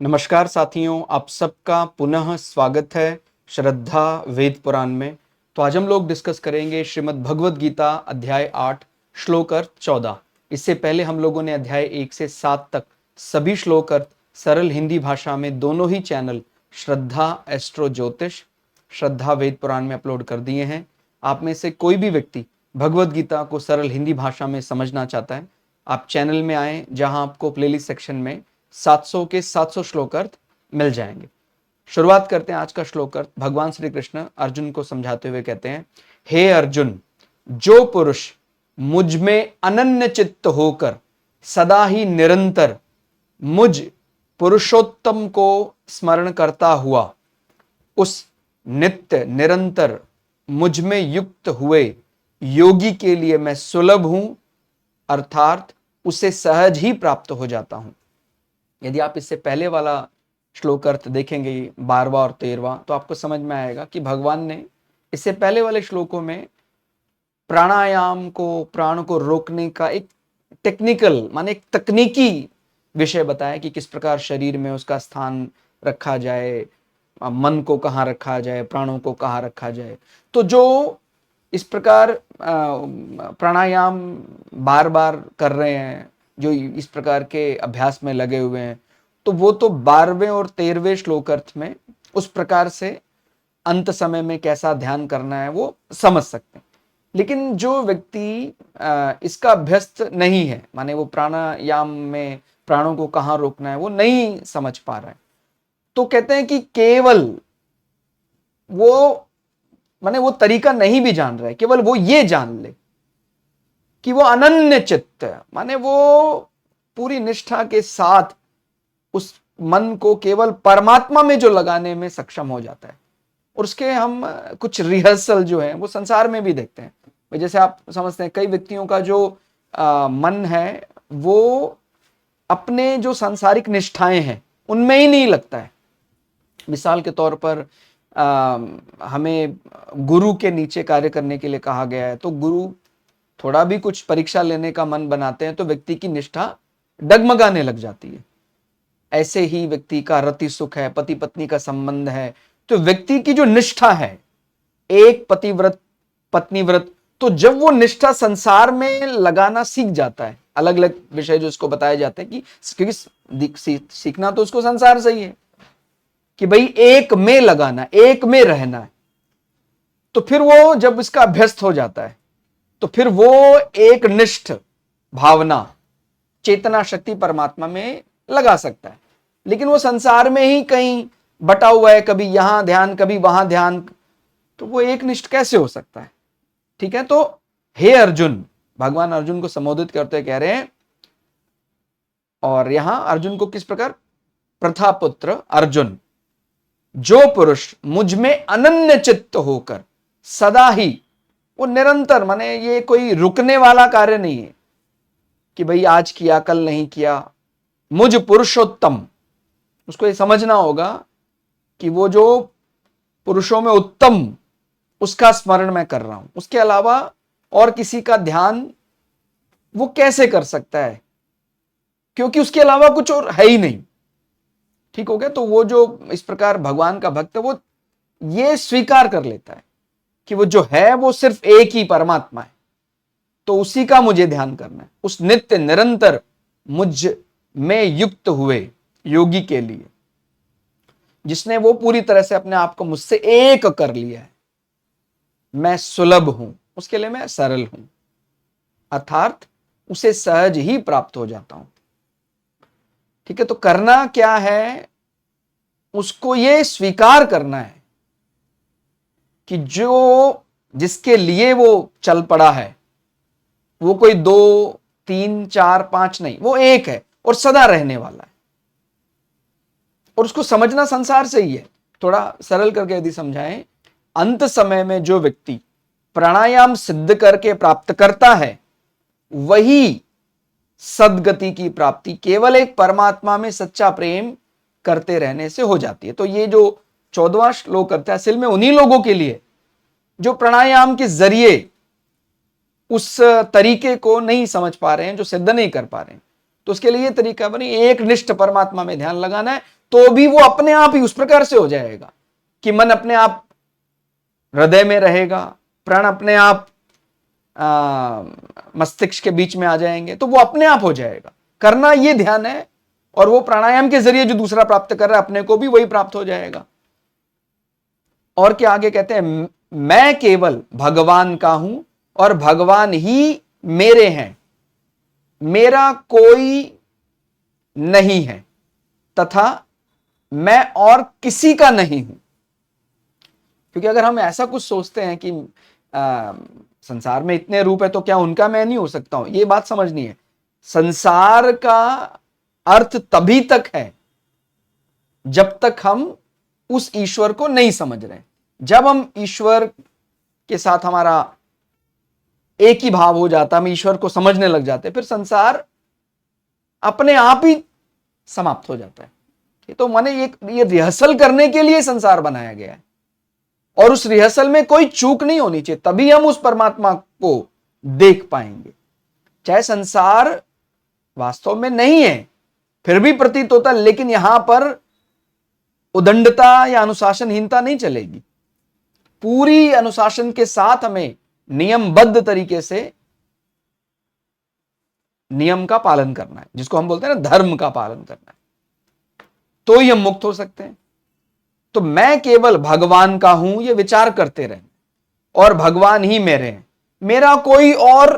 नमस्कार साथियों, आप सबका पुनः स्वागत है श्रद्धा वेद पुराण में। तो आज हम लोग डिस्कस करेंगे श्रीमद् भगवद गीता अध्याय 8 श्लोक अर्थ 14। इससे पहले हम लोगों ने अध्याय 1 से 7 तक सभी श्लोक अर्थ सरल हिंदी भाषा में दोनों ही चैनल श्रद्धा एस्ट्रो ज्योतिष, श्रद्धा वेद पुराण में अपलोड कर दिए हैं। आप में से कोई भी व्यक्ति भगवद गीता को सरल हिंदी भाषा में समझना चाहता है, आप चैनल में आएँ, जहां आपको प्लेलिस्ट सेक्शन में 700 के 700 श्लोक अर्थ मिल जाएंगे। शुरुआत करते हैं आज का श्लोक अर्थ। भगवान श्री कृष्ण अर्जुन को समझाते हुए कहते हैं, हे अर्जुन, जो पुरुष मुझ में अनन्य चित्त होकर सदा ही निरंतर मुझ पुरुषोत्तम को स्मरण करता हुआ उस नित्य निरंतर मुझ में युक्त हुए योगी के लिए मैं सुलभ हूं, अर्थात उसे सहज ही प्राप्त हो जाता हूं। यदि आप इससे पहले वाला श्लोक अर्थ देखेंगे 12वां और 13वां, तो आपको समझ में आएगा कि भगवान ने इससे पहले वाले श्लोकों में प्राणायाम को, प्राण को रोकने का एक टेक्निकल माने एक तकनीकी विषय बताया कि किस प्रकार शरीर में उसका स्थान रखा जाए, मन को कहाँ रखा जाए, प्राणों को कहाँ रखा जाए। तो जो इस प्रकार प्राणायाम बार बार कर रहे हैं, जो इस प्रकार के अभ्यास में लगे हुए हैं, तो वो तो 12वें और 13वें श्लोक अर्थ में उस प्रकार से अंत समय में कैसा ध्यान करना है वो समझ सकते हैं। लेकिन जो व्यक्ति इसका अभ्यस्त नहीं है, माने वो प्राणायाम में प्राणों को कहाँ रोकना है वो नहीं समझ पा रहा है, तो कहते हैं कि केवल वो माने वो तरीका नहीं भी जान रहा है, केवल वो ये जान ले कि वो अनन्य चित्त माने वो पूरी निष्ठा के साथ उस मन को केवल परमात्मा में जो लगाने में सक्षम हो जाता है। और उसके हम कुछ रिहर्सल जो है वो संसार में भी देखते हैं। जैसे आप समझते हैं कई व्यक्तियों का जो मन है वो अपने जो सांसारिक निष्ठाएं हैं उनमें ही नहीं लगता है। मिसाल के तौर पर हमें गुरु के नीचे कार्य करने के लिए कहा गया है, तो गुरु थोड़ा भी कुछ परीक्षा लेने का मन बनाते हैं तो व्यक्ति की निष्ठा डगमगाने लग जाती है। ऐसे ही व्यक्ति का रति सुख है, पति पत्नी का संबंध है, तो व्यक्ति की जो निष्ठा है एक पतिव्रत पत्नी व्रत, तो जब वो निष्ठा संसार में लगाना सीख जाता है, अलग अलग विषय जो उसको बताए जाते हैं कि क्योंकि सीखना तो उसको संसार से ही है कि भाई एक में लगाना, एक में रहना है, तो फिर वो जब इसका अभ्यस्त हो जाता है तो फिर वो एक निष्ठ भावना चेतना शक्ति परमात्मा में लगा सकता है। लेकिन वो संसार में ही कहीं बटा हुआ है, कभी यहां ध्यान कभी वहां ध्यान, तो वो एक निष्ठ कैसे हो सकता है। ठीक है, तो हे अर्जुन, भगवान अर्जुन को संबोधित करते हुए कह रहे हैं, और यहां अर्जुन को किस प्रकार, प्रथापुत्र अर्जुन, जो पुरुष मुझ में अनन्य चित्त होकर सदा ही, वो निरंतर माने ये कोई रुकने वाला कार्य नहीं है कि भाई आज किया कल नहीं किया, मुझ पुरुषोत्तम, उसको ये समझना होगा कि वो जो पुरुषों में उत्तम उसका स्मरण मैं कर रहा हूं, उसके अलावा और किसी का ध्यान वो कैसे कर सकता है, क्योंकि उसके अलावा कुछ और है ही नहीं। ठीक हो गया। तो वो जो इस प्रकार भगवान का भक्त है वो ये स्वीकार कर लेता है कि वो जो है वो सिर्फ एक ही परमात्मा है, तो उसी का मुझे ध्यान करना है, उस नित्य निरंतर मुझ में युक्त हुए योगी के लिए, जिसने वो पूरी तरह से अपने आप को मुझसे एक कर लिया है। मैं सुलभ हूं, उसके लिए मैं सरल हूं, अर्थात उसे सहज ही प्राप्त हो जाता हूं। ठीक है, तो करना क्या है, उसको ये स्वीकार करना है कि जो जिसके लिए वो चल पड़ा है वो कोई 2 3 4 5 नहीं, वो एक है और सदा रहने वाला है। और उसको समझना संसार से ही है। थोड़ा सरल करके यदि समझाएं, अंत समय में जो व्यक्ति प्राणायाम सिद्ध करके प्राप्त करता है वही सदगति की प्राप्ति केवल एक परमात्मा में सच्चा प्रेम करते रहने से हो जाती है। तो ये जो 14वां श्लोक करता है असल में उन्हीं लोगों के लिए जो प्राणायाम के जरिए उस तरीके को नहीं समझ पा रहे हैं, जो सिद्ध नहीं कर पा रहे हैं। तो उसके लिए तरीका बनी एक निष्ठ परमात्मा में ध्यान लगाना है, तो भी वो अपने आप ही उस प्रकार से हो जाएगा कि मन अपने आप हृदय में रहेगा, प्राण अपने आप मस्तिष्क के बीच में आ जाएंगे, तो वो अपने आप हो जाएगा। करना ये ध्यान है, और वो प्राणायाम के जरिए जो दूसरा प्राप्त कर रहा है अपने को भी वही प्राप्त हो जाएगा। और क्या आगे कहते हैं, मैं केवल भगवान का हूं और भगवान ही मेरे हैं, मेरा कोई नहीं है तथा मैं और किसी का नहीं हूं। क्योंकि अगर हम ऐसा कुछ सोचते हैं कि संसार में इतने रूप है तो क्या उनका मैं नहीं हो सकता हूं, ये बात समझनी है। संसार का अर्थ तभी तक है जब तक हम उस ईश्वर को नहीं समझ रहे। जब हम ईश्वर के साथ हमारा एक ही भाव हो जाता, हम ईश्वर को समझने लग जाते, फिर संसार अपने आप ही समाप्त हो जाता है। तो माने ये रिहर्सल करने के लिए संसार बनाया गया है, और उस रिहर्सल में कोई चूक नहीं होनी चाहिए, तभी हम उस परमात्मा को देख पाएंगे। चाहे संसार वास्तव में नहीं है फिर भी प्रतीत होता, लेकिन यहां पर उदंडता या अनुशासनहीनता नहीं चलेगी। पूरी अनुशासन के साथ हमें नियमबद्ध तरीके से नियम का पालन करना है, जिसको हम बोलते हैं ना धर्म का पालन करना है, तो ही हम मुक्त हो सकते हैं। तो मैं केवल भगवान का हूं, ये विचार करते रहें, और भगवान ही मेरे हैं, मेरा कोई और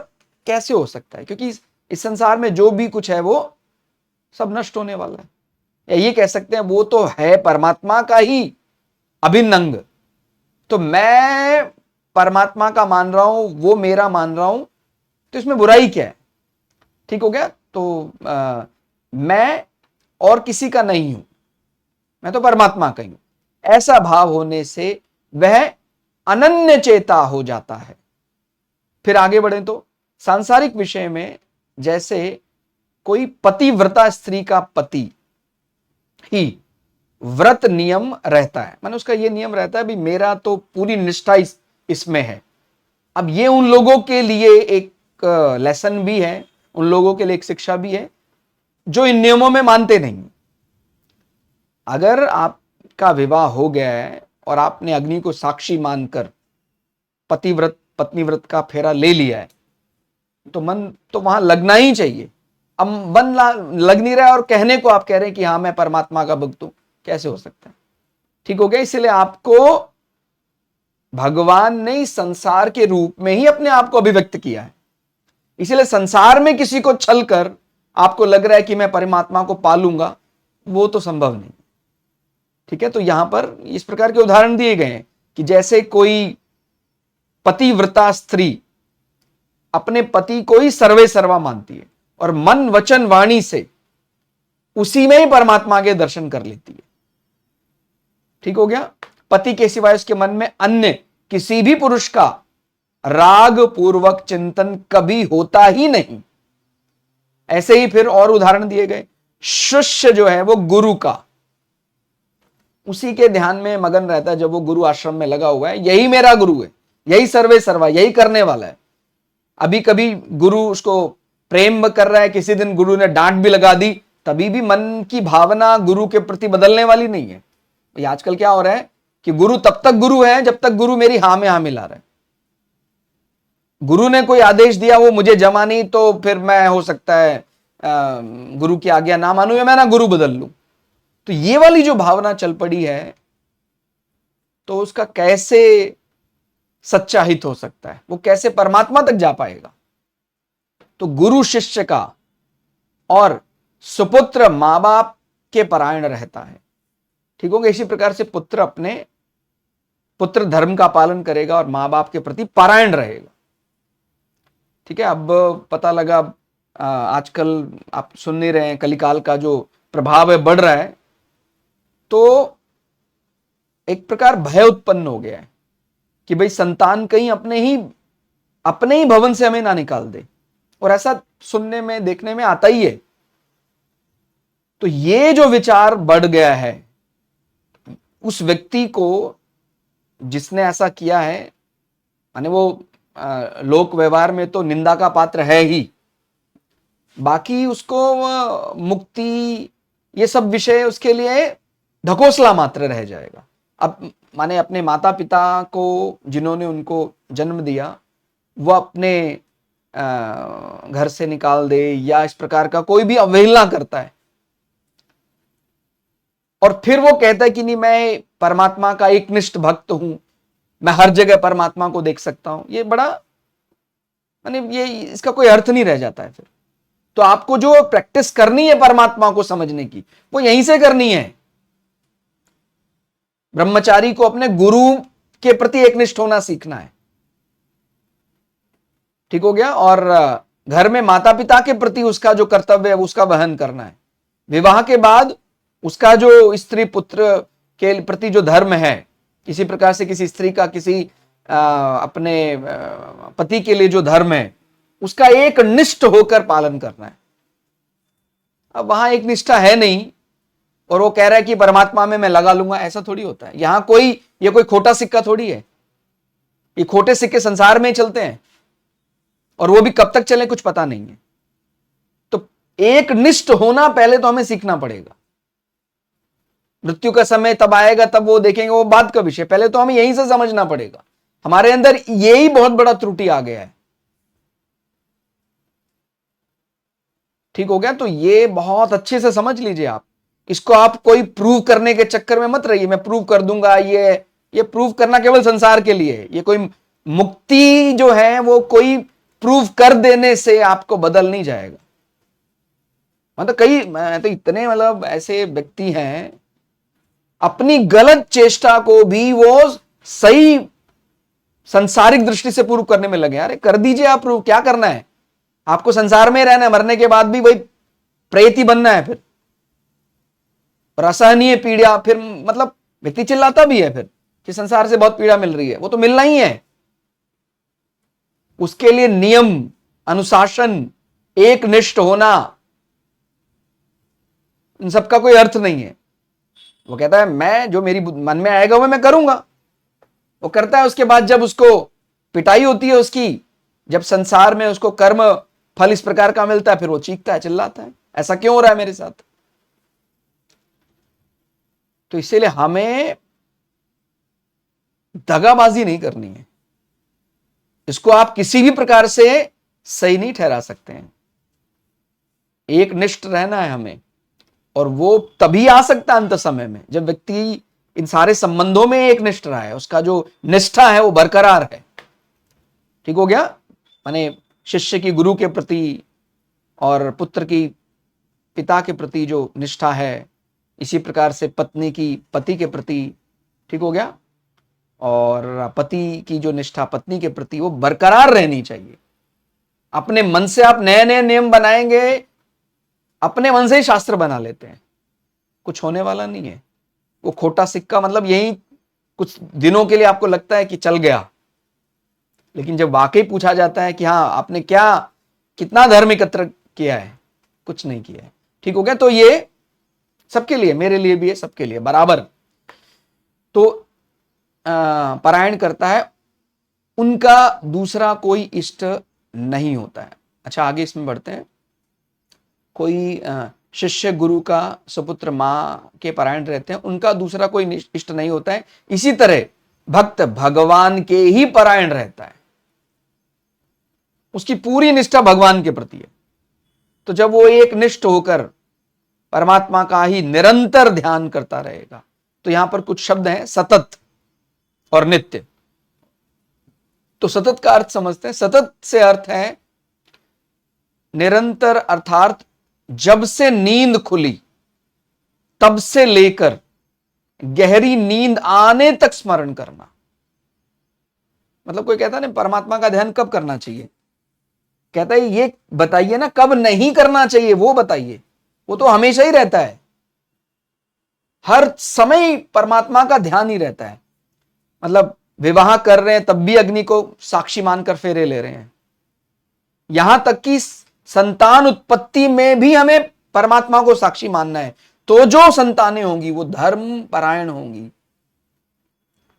कैसे हो सकता है? क्योंकि इस संसार में जो भी कुछ है वो सब नष्ट होने वाला है। या ये कह सकते हैं वो तो है परमात्मा का ही अभिन्न अंग। तो मैं परमात्मा का मान रहा हूं, वो मेरा मान रहा हूं, तो इसमें बुराई क्या है? ठीक हो गया। तो मैं और किसी का नहीं हूं, मैं तो परमात्मा का ही हूं। ऐसा भाव होने से वह अनन्य चेता हो जाता है। फिर आगे बढ़े तो सांसारिक विषय में जैसे कोई पतिव्रता स्त्री का पति ही व्रत नियम रहता है, माने उसका ये नियम रहता है भी मेरा तो पूरी निष्ठा इसमें है। अब ये उन लोगों के लिए एक लेसन भी है, उन लोगों के लिए एक शिक्षा भी है जो इन नियमों में मानते नहीं। अगर आपका विवाह हो गया है और आपने अग्नि को साक्षी मानकर पतिव्रत पत्नी व्रत का फेरा ले लिया है, तो मन तो वहां लगना ही चाहिए। अब मन लग नहीं रहा है और कहने को आप कह रहे हैं कि हाँ मैं परमात्मा का भक्त हूं, कैसे हो सकता है? ठीक हो गया। इसलिए आपको भगवान ने संसार के रूप में ही अपने आप को अभिव्यक्त किया है। इसलिए संसार में किसी को छल कर आपको लग रहा है कि मैं परमात्मा को पालूंगा, वो तो संभव नहीं। ठीक है। तो यहां पर इस प्रकार के उदाहरण दिए गए हैं कि जैसे कोई पतिव्रता स्त्री अपने पति को ही सर्वे सर्वा मानती है और मन वचन वाणी से उसी में ही परमात्मा के दर्शन कर लेती है। ठीक हो गया। पति के सिवाय उसके मन में अन्य किसी भी पुरुष का राग पूर्वक चिंतन कभी होता ही नहीं। ऐसे ही फिर और उदाहरण दिए गए। शिष्य जो है वो गुरु का उसी के ध्यान में मगन रहता है जब वो गुरु आश्रम में लगा हुआ है, यही मेरा गुरु है, यही सर्वे सर्वा, यही करने वाला है। अभी कभी गुरु उसको प्रेम कर रहा है, किसी दिन गुरु ने डांट भी लगा दी, तभी भी मन की भावना गुरु के प्रति बदलने वाली नहीं है। ये आजकल क्या हो रहा है कि गुरु तब तक गुरु है जब तक गुरु मेरी हाँ में हाँ मिला रहा है। गुरु ने कोई आदेश दिया वो मुझे जमा नहीं, तो फिर मैं हो सकता है गुरु की आज्ञा ना मानूं या मैं ना गुरु बदल लूं। तो ये वाली जो भावना चल पड़ी है, तो उसका कैसे सच्चा हित हो सकता है? वो कैसे परमात्मा तक जा पाएगा? तो गुरु शिष्य का और सुपुत्र मां बाप के परायण रहता है। ठीक होगा। इसी प्रकार से पुत्र अपने पुत्र धर्म का पालन करेगा और मां बाप के प्रति परायण रहेगा। ठीक है। अब पता लगा आजकल आप सुन नहीं रहे हैं, कलिकाल का जो प्रभाव है बढ़ रहा है, तो एक प्रकार भय उत्पन्न हो गया है कि भाई संतान कहीं अपने ही भवन से हमें ना निकाल दे, और ऐसा सुनने में देखने में आता ही है। तो ये जो विचार बढ़ गया है, उस व्यक्ति को जिसने ऐसा किया है, माने वो लोक व्यवहार में तो निंदा का पात्र है ही, बाकी उसको मुक्ति ये सब विषय उसके लिए ढकोसला मात्र रह जाएगा। अब माने अपने माता पिता को जिन्होंने उनको जन्म दिया वो अपने घर से निकाल दे या इस प्रकार का कोई भी अवहेलना करता है और फिर वो कहता है कि नहीं मैं परमात्मा का एकनिष्ठ भक्त हूं, मैं हर जगह परमात्मा को देख सकता हूं, ये बड़ा माने ये इसका कोई अर्थ नहीं रह जाता है। फिर तो आपको जो प्रैक्टिस करनी है परमात्मा को समझने की वो यहीं से करनी है। ब्रह्मचारी को अपने गुरु के प्रति एकनिष्ठ होना सीखना है, ठीक हो गया। और घर में माता पिता के प्रति उसका जो कर्तव्य है उसका वहन करना है। विवाह के बाद उसका जो स्त्री पुत्र के प्रति जो धर्म है, किसी प्रकार से किसी स्त्री का किसी अपने पति के लिए जो धर्म है उसका एक निष्ठ होकर पालन करना है। अब वहां एक निष्ठा है नहीं और वो कह रहा है कि परमात्मा में मैं लगा लूंगा, ऐसा थोड़ी होता है। यहां ये कोई खोटा सिक्का थोड़ी है। ये खोटे सिक्के संसार में चलते हैं और वो भी कब तक चले कुछ पता नहीं है। तो एक निष्ठ होना पहले तो हमें सीखना पड़ेगा। मृत्यु का समय तब आएगा तब वो देखेंगे, वो बात का विषय। पहले तो हमें यहीं से समझना पड़ेगा। हमारे अंदर यही बहुत बड़ा त्रुटि आ गया है, ठीक हो गया। तो ये बहुत अच्छे से समझ लीजिए आप इसको। आप कोई प्रूव करने के चक्कर में मत रहिए, मैं प्रूव कर दूंगा। ये प्रूव करना केवल संसार के लिए है। ये कोई मुक्ति जो है वो कोई प्रूव कर देने से आपको बदल नहीं जाएगा। मतलब इतने मतलब ऐसे व्यक्ति हैं अपनी गलत चेष्टा को भी वो सही संसारिक दृष्टि से प्रूव करने में लगे। अरे कर दीजिए आप प्रूव, क्या करना है आपको? संसार में रहना है, मरने के बाद भी वही प्रेत ही बनना है फिर, और असहनीय पीड़ा। फिर मतलब व्यक्ति चिल्लाता भी है फिर कि संसार से बहुत पीड़ा मिल रही है, वो तो मिलना ही है। उसके लिए नियम, अनुशासन, एक निष्ठ होना, इन सबका कोई अर्थ नहीं है। वो कहता है मैं जो मेरी मन में आएगा वो मैं करूंगा। वो करता है, उसके बाद जब उसको पिटाई होती है उसकी, जब संसार में उसको कर्म फल इस प्रकार का मिलता है, फिर वो चीखता है, चिल्लाता है ऐसा क्यों हो रहा है मेरे साथ। तो इसीलिए हमें दगाबाजी नहीं करनी है। इसको आप किसी भी प्रकार से सही नहीं ठहरा सकते हैं। एक निष्ठ रहना है हमें, और वो तभी आ सकता है अंत समय में जब व्यक्ति इन सारे संबंधों में एक निष्ठ रहा है, उसका जो निष्ठा है वो बरकरार है, ठीक हो गया। माने शिष्य की गुरु के प्रति और पुत्र की पिता के प्रति जो निष्ठा है, इसी प्रकार से पत्नी की पति के प्रति, ठीक हो गया। और पति की जो निष्ठा पत्नी के प्रति वो बरकरार रहनी चाहिए। अपने मन से आप नए नए नियम बनाएंगे, अपने मन से ही शास्त्र बना लेते हैं, कुछ होने वाला नहीं है। वो खोटा सिक्का मतलब यही कुछ दिनों के लिए आपको लगता है कि चल गया, लेकिन जब वाकई पूछा जाता है कि हाँ आपने कितना धर्म एकत्र किया है, कुछ नहीं किया है, ठीक हो गया। तो ये सबके लिए, मेरे लिए भी है, सबके लिए बराबर। तो पारायण करता है उनका दूसरा कोई इष्ट नहीं होता है। अच्छा आगे इसमें बढ़ते हैं। कोई शिष्य गुरु का सुपुत्र माँ के पारायण रहते हैं, उनका दूसरा कोई इष्ट नहीं होता है। इसी तरह भक्त भगवान के ही पारायण रहता है, उसकी पूरी निष्ठा भगवान के प्रति है। तो जब वो एक निष्ठ होकर परमात्मा का ही निरंतर ध्यान करता रहेगा, तो यहां पर कुछ शब्द हैं सतत और नित्य। तो सतत का अर्थ समझते हैं। सतत से अर्थ है निरंतर, अर्थात जब से नींद खुली तब से लेकर गहरी नींद आने तक स्मरण करना। मतलब कोई कहता है ना परमात्मा का ध्यान कब करना चाहिए, कहता है ये बताइए ना कब नहीं करना चाहिए, वो बताइए। वो तो हमेशा ही रहता है, हर समय परमात्मा का ध्यान ही रहता है। मतलब विवाह कर रहे हैं तब भी अग्नि को साक्षी मानकर फेरे ले रहे हैं, यहां तक कि संतान उत्पत्ति में भी हमें परमात्मा को साक्षी मानना है। तो जो संतानें होंगी वो धर्म परायण होंगी,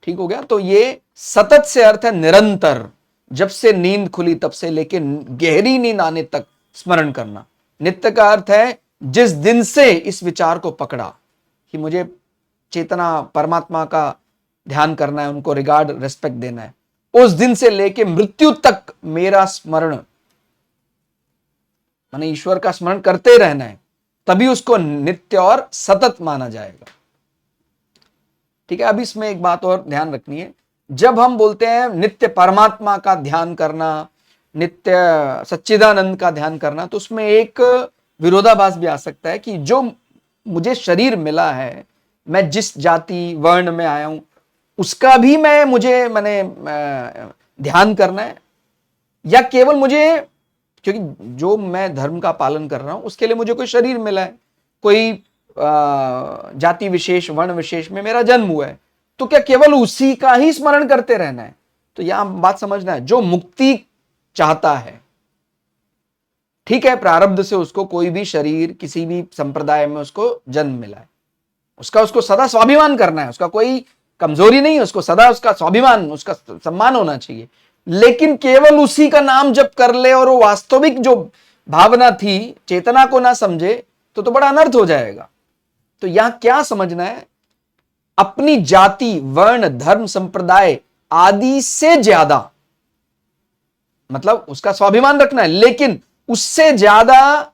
ठीक हो गया। तो ये सतत से अर्थ है निरंतर, जब से नींद खुली तब से लेके गहरी नींद आने तक स्मरण करना। नित्य का अर्थ है जिस दिन से इस विचार को पकड़ा कि मुझे चेतना परमात्मा का ध्यान करना है, उनको रिगार्ड रेस्पेक्ट देना है, उस दिन से लेके मृत्यु तक मेरा स्मरण माने ईश्वर का स्मरण करते रहना है, तभी उसको नित्य और सतत माना जाएगा। ठीक है। अब इसमें एक बात और ध्यान रखनी है, जब हम बोलते हैं नित्य परमात्मा का ध्यान करना, नित्य सच्चिदानंद का ध्यान करना, तो उसमें एक विरोधाभास भी आ सकता है कि जो मुझे शरीर मिला है, मैं जिस जाति वर्ण में आया हूं, उसका भी मुझे ध्यान करना है, या केवल मुझे, क्योंकि जो मैं धर्म का पालन कर रहा हूं उसके लिए मुझे कोई शरीर मिला है, कोई जाति विशेष वर्ण विशेष में मेरा जन्म हुआ है, तो क्या केवल उसी का ही स्मरण करते रहना है? तो यहां बात समझना है, जो मुक्ति चाहता है, ठीक है, प्रारब्ध से उसको कोई भी शरीर किसी भी संप्रदाय में उसको जन्म मिला है, उसको सदा स्वाभिमान करना है, उसका कोई कमजोरी नहीं है, उसको सदा उसका स्वाभिमान, उसका सम्मान होना चाहिए। लेकिन केवल उसी का नाम जप कर ले और वो वास्तविक जो भावना थी, चेतना को ना समझे, तो बड़ा अनर्थ हो जाएगा। तो यहां क्या समझना है, अपनी जाति वर्ण धर्म संप्रदाय आदि से ज्यादा, मतलब उसका स्वाभिमान रखना है, लेकिन उससे ज्यादा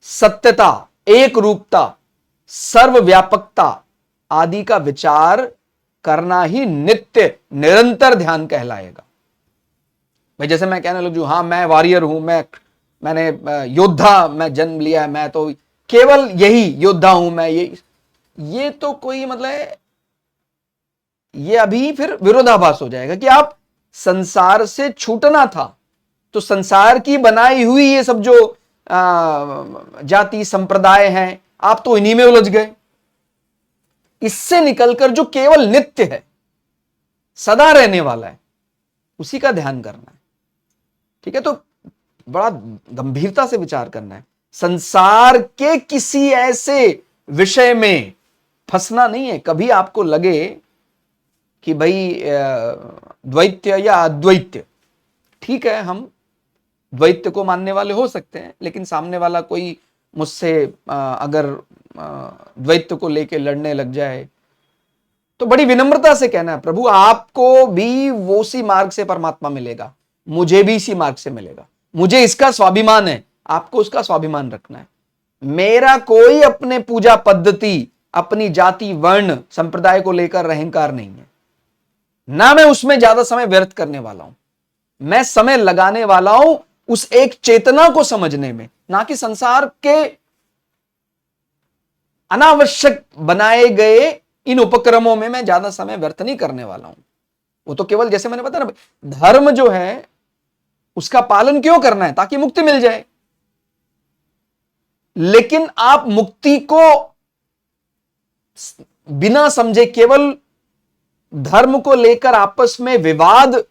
सत्यता, एक रूपता, सर्वव्यापकता आदि का विचार करना ही नित्य निरंतर ध्यान कहलाएगा। भाई जैसे मैं कहने लग जू, हाँ मैं वॉरियर हूं, मैंने योद्धा मैं जन्म लिया है, मैं तो केवल यही योद्धा हूं, मैं ये तो कोई मतलब ये अभी फिर विरोधाभास हो जाएगा कि आप संसार से छूटना था, तो संसार की बनाई हुई ये सब जो जाति संप्रदाय हैं, आप तो इन्हीं में उलझ गए। इससे निकलकर जो केवल नित्य है, सदा रहने वाला है, उसी का ध्यान करना है। ठीक है। तो बड़ा गंभीरता से विचार करना है, संसार के किसी ऐसे विषय में फंसना नहीं है। कभी आपको लगे कि भाई द्वैत्य या अद्वैत्य, ठीक है, हम द्वैत्य को मानने वाले हो सकते हैं, लेकिन सामने वाला कोई मुझसे अगर द्वैत्य को लेके लड़ने लग जाए, तो बड़ी विनम्रता से कहना है, प्रभु आपको भी वो उसी मार्ग से परमात्मा मिलेगा, मुझे भी इसी मार्ग से मिलेगा, मुझे इसका स्वाभिमान है, आपको उसका स्वाभिमान रखना है। मेरा कोई अपने पूजा पद्धति, अपनी जाति वर्ण संप्रदाय को लेकर अहंकार नहीं है, ना मैं उसमें ज्यादा समय व्यर्थ करने वाला हूं। मैं समय लगाने वाला हूं उस एक चेतना को समझने में, ना कि संसार के अनावश्यक बनाए गए इन उपक्रमों में मैं ज्यादा समय व्यर्थ नहीं करने वाला हूं। वो तो केवल जैसे मैंने बताया ना, धर्म जो है उसका पालन क्यों करना है, ताकि मुक्ति मिल जाए। लेकिन आप मुक्ति को बिना समझे केवल धर्म को लेकर आपस में विवाद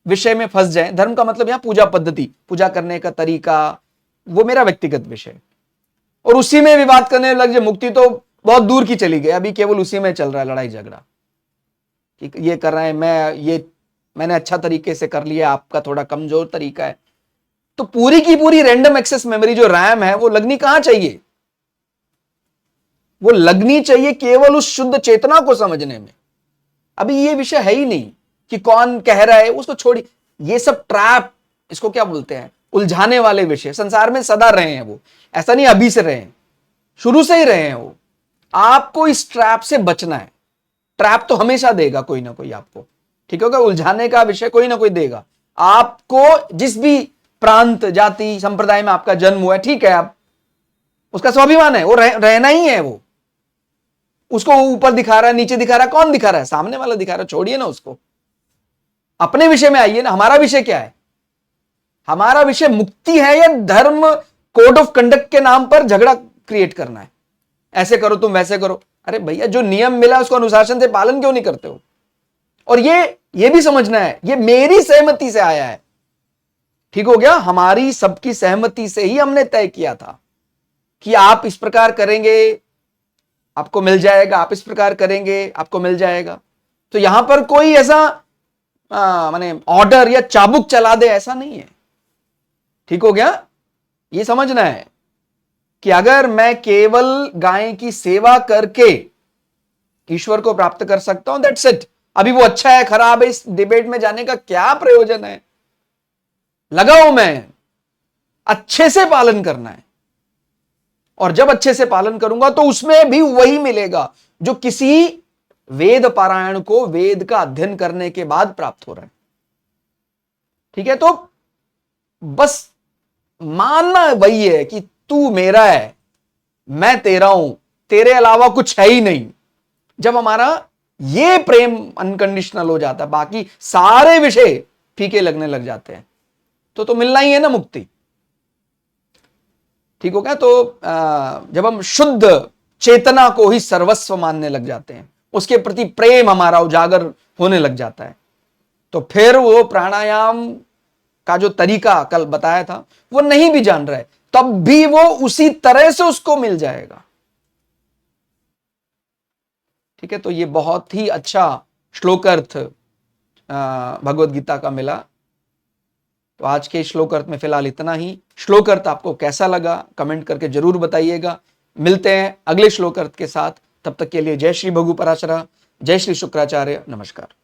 विषय में फंस जाए। धर्म का मतलब यहां पूजा पद्धति, पूजा करने का तरीका, वो मेरा व्यक्तिगत विषय, और उसी में विवाद करने लग जाए, मुक्ति तो बहुत दूर की चली गई, अभी केवल उसी में चल रहा है लड़ाई झगड़ा कि ये कर रहे हैं, मैंने अच्छा तरीके से कर लिया, आपका थोड़ा कमजोर तरीका है। तो पूरी की पूरी रैंडम एक्सेस मेमोरी जो रैम है, वो लगनी कहां चाहिए? वो लगनी चाहिए केवल उस शुद्ध चेतना को समझने में। अभी ये विषय है ही नहीं कि कौन कह रहा है, उसको छोड़ी। ये सब ट्रैप, इसको क्या बोलते हैं, उलझाने वाले विषय संसार में सदा रहे हैं। वो ऐसा नहीं अभी से रहे हैं, शुरू से ही रहे हैं। वो आपको इस ट्रैप से बचना है। ट्रैप तो हमेशा देगा कोई ना कोई आपको, ठीक होगा, उलझाने का विषय कोई ना कोई देगा आपको। जिस भी प्रांत जाति संप्रदाय में आपका जन्म हुआ है, ठीक है, आप उसका स्वाभिमान है, वो रहना ही है। वो उसको ऊपर दिखा रहा है, नीचे दिखा रहा है, कौन दिखा रहा है? सामने वाला दिखा रहा है। छोड़िए ना उसको, अपने विषय में आइए ना। हमारा विषय क्या है? हमारा विषय मुक्ति है या धर्म कोड ऑफ कंडक्ट के नाम पर झगड़ा क्रिएट करना है? ऐसे करो तुम, वैसे करो। अरे भैया, जो नियम मिला उसको अनुशासन से पालन क्यों नहीं करते हो? और ये भी समझना है, ये मेरी सहमति से आया है, ठीक हो गया। हमारी सबकी सहमति से ही हमने तय किया था कि आप इस प्रकार करेंगे आपको मिल जाएगा, आप इस प्रकार करेंगे आपको मिल जाएगा। तो यहां पर कोई ऐसा माने ऑर्डर या चाबुक चला दे, ऐसा नहीं है, ठीक हो गया। ये समझना है कि अगर मैं केवल गाय की सेवा करके ईश्वर को प्राप्त कर सकता हूं, दैट्स इट। अभी वो अच्छा है खराब है इस डिबेट में जाने का क्या प्रयोजन है। लगाओ मैं, अच्छे से पालन करना है, और जब अच्छे से पालन करूंगा तो उसमें भी वही मिलेगा जो किसी वेद पारायण को वेद का अध्ययन करने के बाद प्राप्त हो रहा है। ठीक है, तो बस मानना वही है कि तू मेरा है, मैं तेरा हूं, तेरे अलावा कुछ है ही नहीं। जब हमारा ये प्रेम अनकंडीशनल हो जाता है, बाकी सारे विषय फीके लगने लग जाते हैं, तो मिलना ही है ना मुक्ति। ठीक हो गया। तो जब हम शुद्ध चेतना को ही सर्वस्व मानने लग जाते हैं, उसके प्रति प्रेम हमारा उजागर होने लग जाता है, तो फिर वो प्राणायाम का जो तरीका कल बताया था वो नहीं भी जान रहा है, तब भी वो उसी तरह से उसको मिल जाएगा। ठीक है, तो ये बहुत ही अच्छा श्लोकार्थ भगवत गीता का मिला। तो आज के श्लोकार्थ में फिलहाल इतना ही। श्लोकार्थ आपको कैसा लगा कमेंट करके जरूर बताइएगा। मिलते हैं अगले श्लोकार्थ के साथ, तब तक के लिए जय श्री भगु पराशरा, जय श्री शुक्राचार्य, नमस्कार।